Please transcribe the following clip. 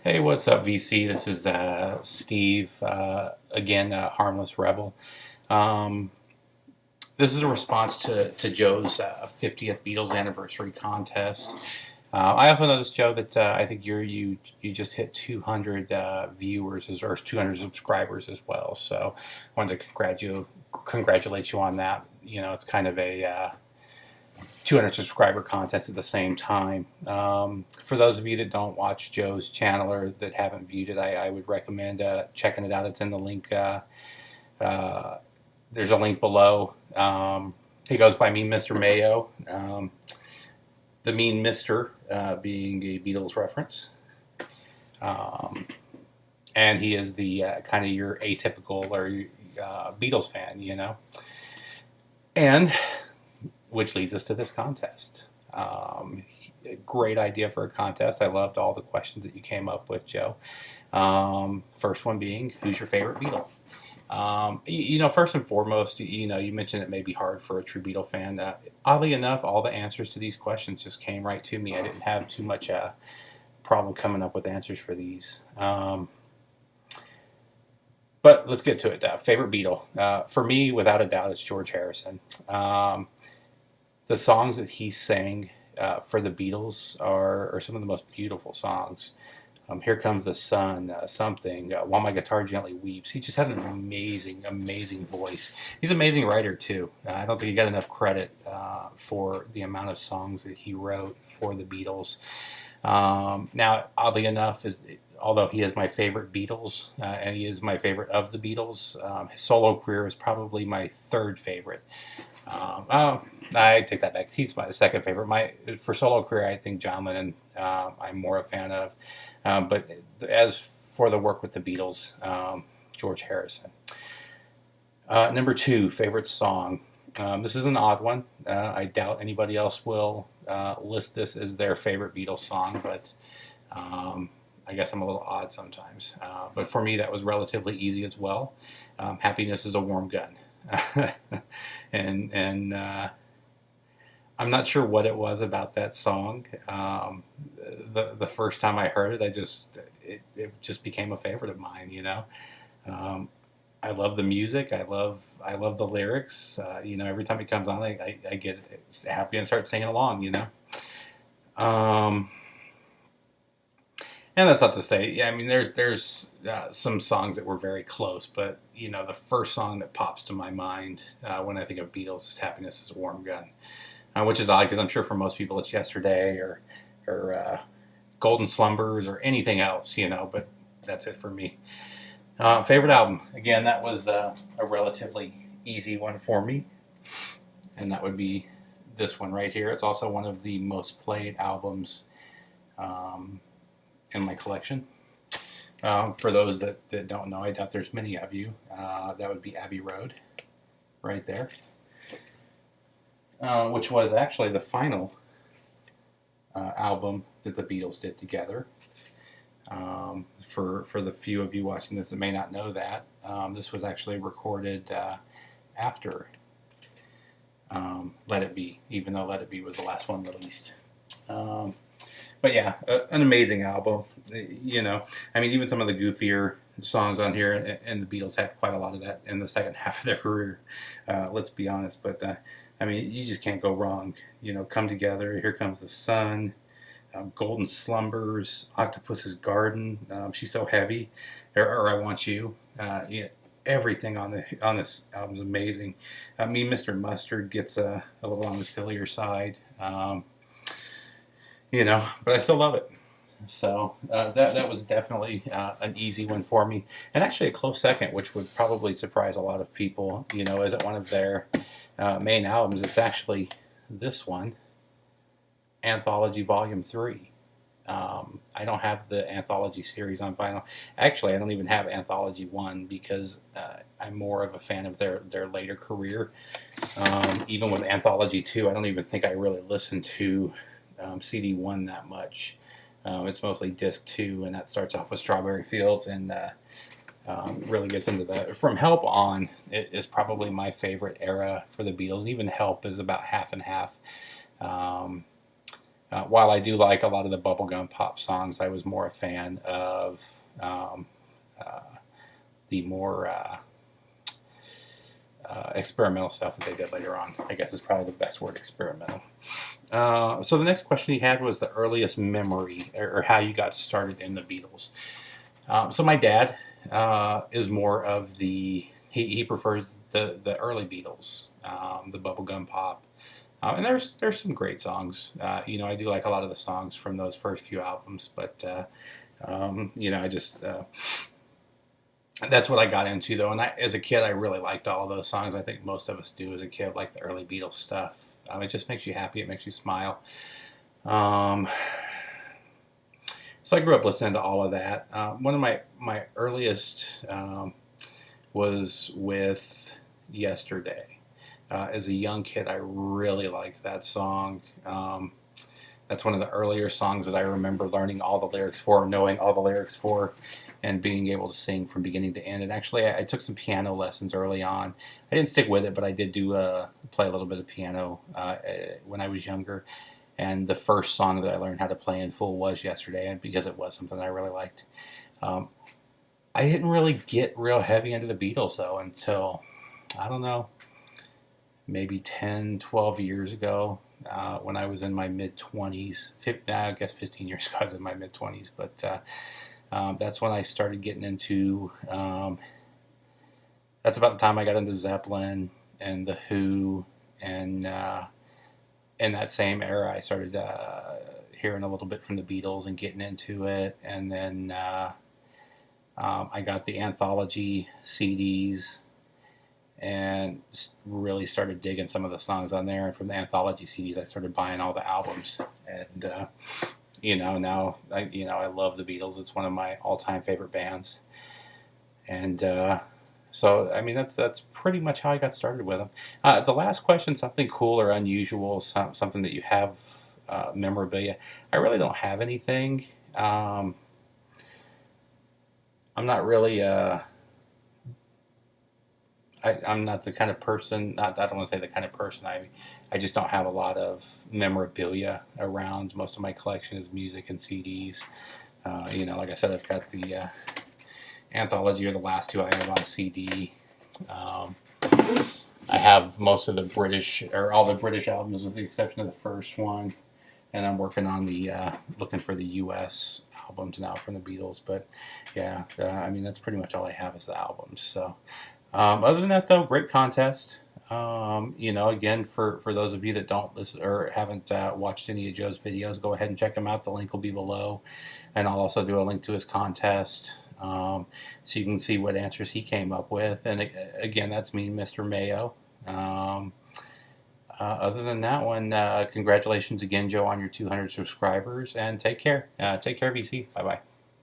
Hey, what's up, VC? This is Steve, again, Harmless Rebel. Um, this is a response to Joe's 50th Beatles anniversary contest. I also noticed, Joe, that I think you just hit 200 viewers or 200 subscribers as well. So I wanted to congratulate you on that. You know, it's kind of a 200 subscriber contest at the same time. For those of you that don't watch Joe's channel or that haven't viewed it, I would recommend checking it out. It's in the link. Uh, there's a link below. He goes by MeanMr. Mayo. The MeanMr. Being a Beatles reference. Um, and he is the kind of your atypical or Beatles fan, you know. And which leads us to this contest. Great idea for a contest. I loved all the questions that you came up with, Joe. First one being, who's your favorite Beatle? First and foremost, you mentioned it may be hard for a true Beatle fan. Oddly enough, all the answers to these questions just came right to me. I didn't have too much problem coming up with answers for these. But let's get to it. Favorite Beatle? For me, without a doubt, it's George Harrison. The songs that he sang for the Beatles are some of the most beautiful songs. Here Comes the Sun, something, While My Guitar Gently Weeps. He just had an amazing, amazing voice. He's an amazing writer, too. I don't think he got enough credit for the amount of songs that he wrote for the Beatles. Now, oddly enough, although he is my favorite Beatles, and he is my favorite of the Beatles, his solo career is probably my third favorite. I take that back. He's my second favorite. For solo career, I think John Lennon I'm more a fan of. But as for the work with the Beatles, George Harrison. Number two, favorite song. This is an odd one. I doubt anybody else will list this as their favorite Beatles song, but I guess I'm a little odd sometimes. But for me, that was relatively easy as well. Happiness is a Warm Gun. and I'm not sure what it was about that song. The first time I heard it, it just became a favorite of mine. I love the music. I love the lyrics. Every time it comes on, I get happy and start singing along. And that's not to say, yeah, I mean, there's some songs that were very close, but the first song that pops to my mind when I think of Beatles is "Happiness Is a Warm Gun," which is odd because I'm sure for most people it's "Yesterday" or "Golden Slumbers" or anything else, But that's it for me. Favorite album, again, that was a relatively easy one for me, and that would be this one right here. It's also one of the most played albums in my collection. For those that don't know, I doubt there's many of you. That would be Abbey Road, right there, which was actually the final album that the Beatles did together. For the few of you watching this that may not know that, this was actually recorded after Let It Be, even though Let It Be was the last one released. But yeah, an amazing album. I mean, even some of the goofier songs on here, and the Beatles had quite a lot of that in the second half of their career. Let's be honest, but I mean, you just can't go wrong. Come Together, Here Comes the Sun, Golden Slumbers, Octopus's Garden, She's So Heavy, or I Want You. Everything on this album is amazing. MeanMr. Mustard gets a little on the sillier side. But I still love it. So that was definitely an easy one for me, and actually a close second, which would probably surprise a lot of people. Is it one of their main albums? It's actually this one, Anthology Volume 3. I don't have the Anthology series on vinyl. Actually, I don't even have Anthology 1 because I'm more of a fan of their later career. Even with Anthology 2, I don't even think I really listened to CD 1 that much. It's mostly disc 2, and that starts off with Strawberry Fields and really gets into the From Help on. It is probably my favorite era for the Beatles, and even Help is about half and half. While I do like a lot of the bubblegum pop songs, I was more a fan of um, uh, the more experimental stuff that they did later on. I guess is probably the best word, experimental. So the next question he had was the earliest memory or how you got started in the Beatles. So my dad is more of he prefers the early Beatles, the bubblegum pop. And there's some great songs. I do like a lot of the songs from those first few albums, but I just that's what I got into though. And as a kid, I really liked all of those songs. I think most of us do as a kid, like the early Beatles stuff. It just makes you happy. It makes you smile. Um, so I grew up listening to all of that. One of my earliest was with Yesterday. As a young kid, I really liked that song. That's one of the earlier songs that I remember learning all the lyrics for, knowing all the lyrics for, and being able to sing from beginning to end. And actually, I took some piano lessons early on. I didn't stick with it, but I did play a little bit of piano when I was younger. And the first song that I learned how to play in full was Yesterday, and because it was something that I really liked. Um, I didn't really get real heavy into the Beatles, though, until, I don't know, maybe 10, 12 years ago when I was in my mid-20s. I guess 15 years ago I was in my mid-20s, but that's when I started getting into, that's about the time I got into Zeppelin and The Who, and in that same era I started hearing a little bit from the Beatles and getting into it, and then I got the anthology CDs and really started digging some of the songs on there. And from the anthology CDs, I started buying all the albums. And now I love the Beatles. It's one of my all-time favorite bands. And so I mean that's pretty much how I got started with them. The last question, something cool or unusual, something that you have memorabilia. I really don't have anything. I'm not really. I'm not the kind of person. Not I don't want to say the kind of person. I just don't have a lot of memorabilia around. Most of my collection is music and CDs. Like I said, I've got the anthology, or the last two I have on CD. Um, I have most of the British, or all the British albums, with the exception of the first one. And I'm working on the looking for the U.S. albums now from the Beatles. But yeah, I mean that's pretty much all I have is the albums. So. Other than that, though, great contest. Again, for those of you that don't listen or haven't watched any of Joe's videos, go ahead and check him out. The link will be below, and I'll also do a link to his contest, so you can see what answers he came up with. And again, that's MeanMr. Mayo. Other than that one, congratulations again, Joe, on your 200 subscribers, and take care. Take care, VC. Bye bye.